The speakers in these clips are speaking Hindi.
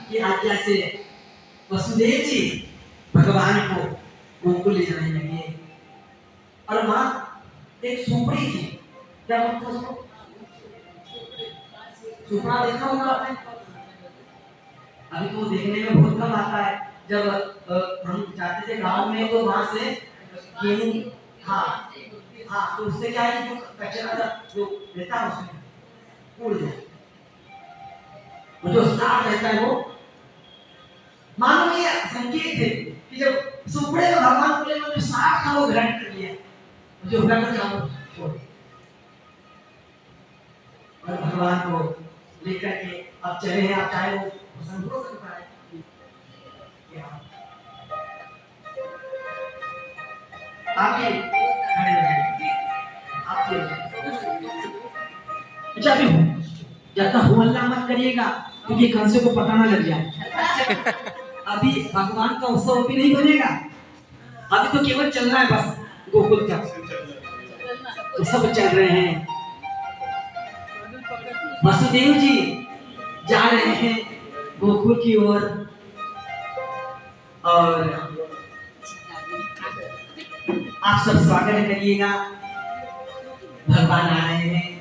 की आज्ञा से वसुदेव जी भगवान को गोकुल ले जाने लगे। और वहां एक सुपड़ी थी, क्या बोलते हैं उसको, सुपड़ा देखा होगा आपने। अभी तो देखने में बहुत कम आता है। जब हम जाते थे गांव में तो वहां से गेहूं, हाँ हाँ, तो उससे क्या है जो कचरा जो रहता है उसमें उड़ जाए, वो जो साफ रहता है वो, मानो ये संकेत है कि जब सुपड़े को भगवान बोले जो साफ था वो ग्रहण कर लिया, जो ग्रहण था वो छोड़, और भगवान को लेकर के अब चले हैं। आप चाहे वो पसंद हो सकता है आपके खड़े हो जाएंगे आपके। अच्छा अभी ज्यादा हो हल्ला मत करिएगा क्योंकि कंसे को पता ना लग जाए। अभी भगवान का उत्सव भी नहीं बनेगा, अभी तो केवल चल रहा है बस गोकुल तक, तो सब चल रहे हैं। वसुदेव जी जा रहे हैं गोकुल की ओर, और आप सब स्वागत करिएगा, भगवान आ रहे हैं।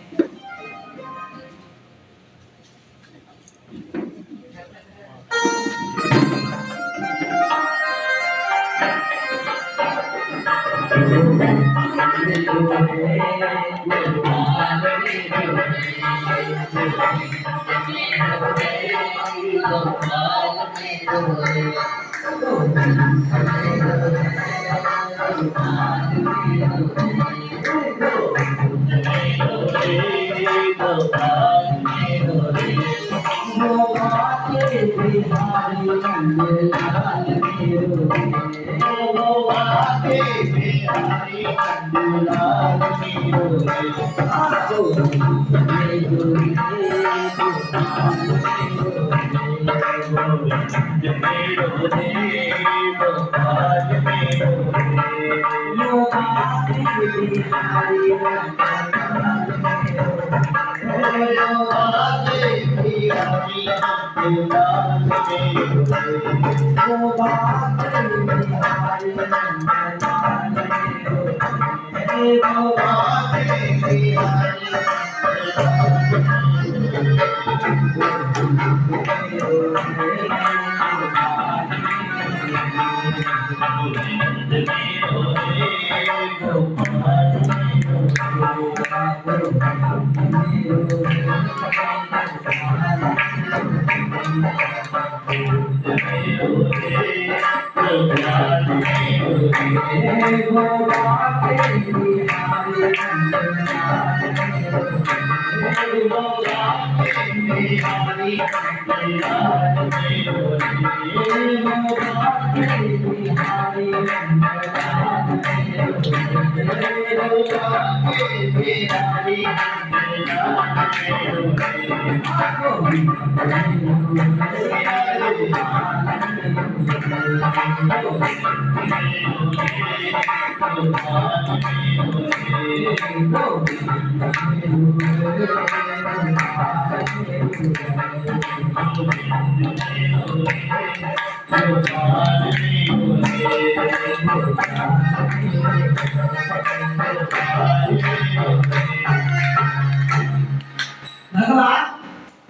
भगवान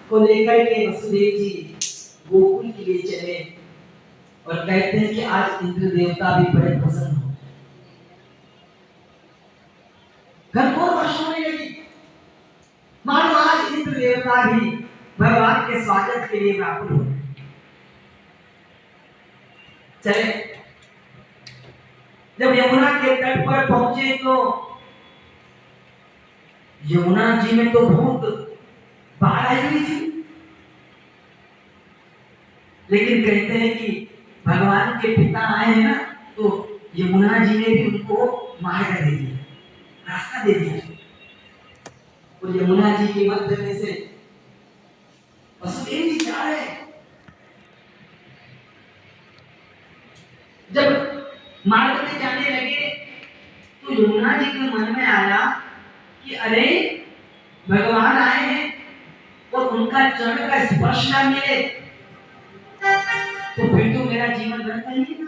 को लेकर के वसुदेव जी गोकुल के लिए चले, और कहते हैं कि आज इंद्र देवता भी बड़े प्रसन्न हो, घनघोर वर्षा होने लगी, मानो आज इंद्र देवता भी भगवान के स्वागत के लिए व्याकुल हो चले। जब यमुना के तट पर पहुंचे तो यमुना जी में तो बहुत बाढ़ आई हुई थी, लेकिन कहते हैं कि भगवान के पिता आए हैं ना, तो यमुना जी ने भी उनको मार्ग दे दिया, रास्ता दे दिया, और यमुना जी के मध्य में से वसुदेव जी जा रहे हैं। जब मार्ग में जाने लगे तो यमुना जी के मन में आया कि अरे भगवान आए हैं और उनका चरण का स्पर्श ना मिले फिर तो मेरा जीवन व्यर्थ ही है।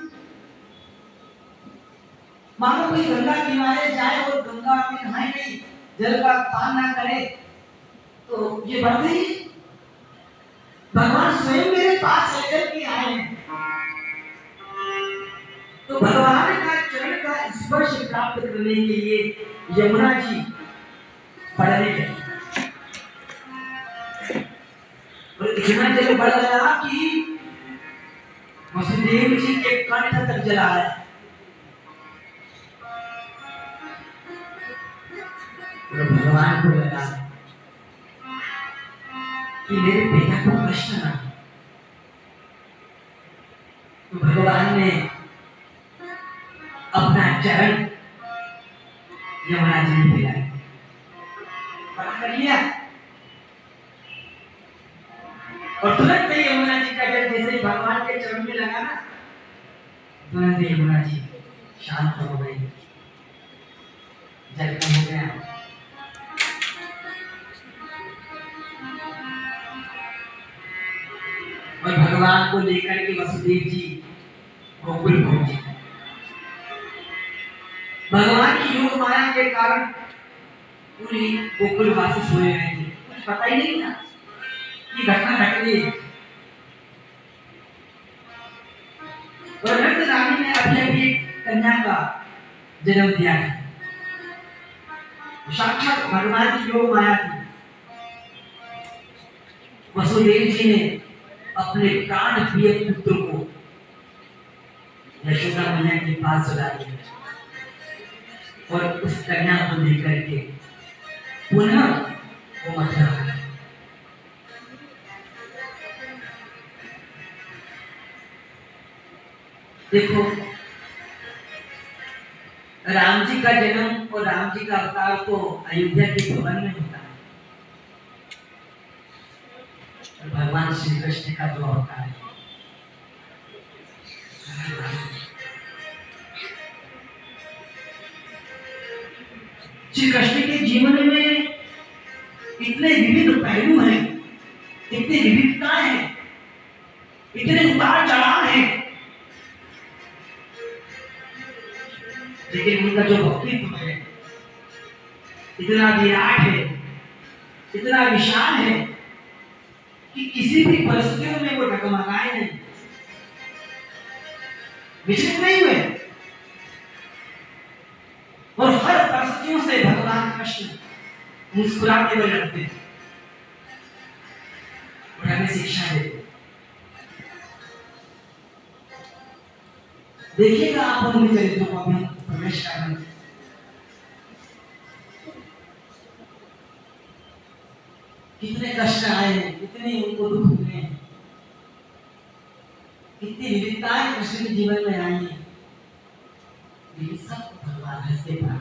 मानो कोई गंगा किनारे जाए और गंगा में नहाए नहीं, जल का पान ना करे, तो ये बात है। भगवान स्वयं मेरे पास लेकर के आए हैं, तो भगवान का चरण का स्पर्श प्राप्त करने के लिए यमुना जी पढ़ने गए और इतना जल बढ़ गया कि वसुदेव जी के कंठ तक जला है। तो भगवान को लगा कि मेरे बेटा को कष्ट ना हो, तो भगवान ने अपना चरण यमुना जी में मिलाया, कर लिया और तुरंत ही यमुना जी का जल जैसे ही भगवान के चरण में लगा ना, तुरंत ही यमुना जी शांत हो गई, जल कम हो गया। और भगवान को लेकर के वसुदेव जी गोकुल पहुंचे। भगवान की योग माया के कारण पूरी गोकुल वासी सोए रहे थे, कुछ पता ही नहीं था कि घटना घट गई। और नंद रानी ने अभी अभी एक कन्या का जन्म दिया था, साक्षात भगवान की योग माया थी। वसुदेव जी ने अपने प्राण प्रिय पुत्र को यशोदा मैया के पास बुला लिया और उस कन्या को लेकर के पुनः वो मथुरा गए। देखो, राम जी का जन्म और राम जी का अवतार तो अयोध्या के भवन में होता है, और भगवान श्री कृष्ण का जो अवतार है श्री कृष्ण के जीवन में इतने विविध पहलू हैं, इतनी विविधताएं हैं, इतने उतार चढ़ाव हैं, लेकिन उनका जो व्यक्तित्व है इतना विराट है, इतना विशाल है कि किसी भी परिस्थितियों में वो डगमगाए नहीं, विचलित नहीं हुए, और हर परिस्थितियों से भगवान कृष्ण मुस्कुराते हुए लड़ते थे और हमें शिक्षा देते। देखिएगा आप उनके चरित्रों को अभी प्रवेश कर रहे हैं, कितने कष्ट आए हैं, कितने उनको दुख हुए हैं, कितनी विविधताएं कृष्ण के जीवन में आई हैं, ये सब भगवान हंसते पाए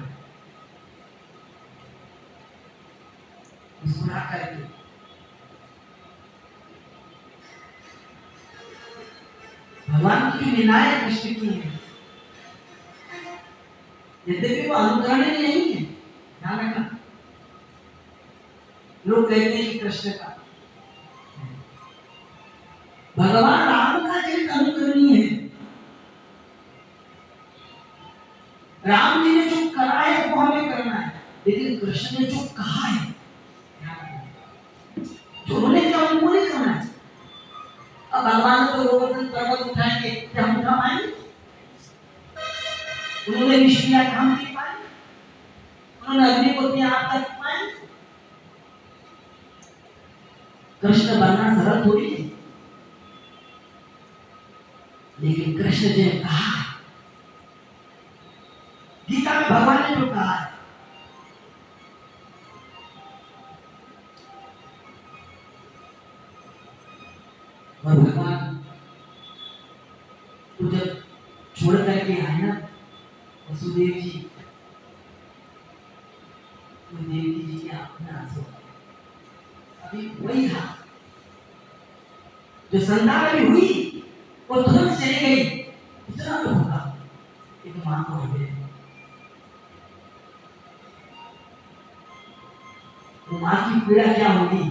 मुस्कुरा करके। भगवान की लीलाएं कृष्ण की है, यद्यपि वो अनुकरणीय नहीं है, ध्यान रखना। लोग कहते हैं कि कृष्ण का, भगवान राम का चरित्र अनुकरणीय है। राम जी ने जो करा है वो हमें करना है, लेकिन कृष्ण ने जो कहा है, जो उन्होंने किया उनको नहीं करना है। अब भगवान तो गोवर्धन पर्वत उठाएंगे, क्या हम उठा पाएंगे? उन्होंने विष्णु काम की पाए, उन्होंने अग्नि को अपनी आग तक पाए। कृष्ण बनना सरल थोड़ी है, लेकिन कृष्ण जी ने कहा, गीता में भगवान ने जो कहा है, और भगवान तो जब छोड़ करके आए ना वसुदेव जी, तो देवकी जी के आंखों में आंसू अभी वही था जो संतान अभी हुई, वो तुरंत चली गई, इतना तो होगा एक मां को हो गए। वो मां की पीड़ा क्या होगी,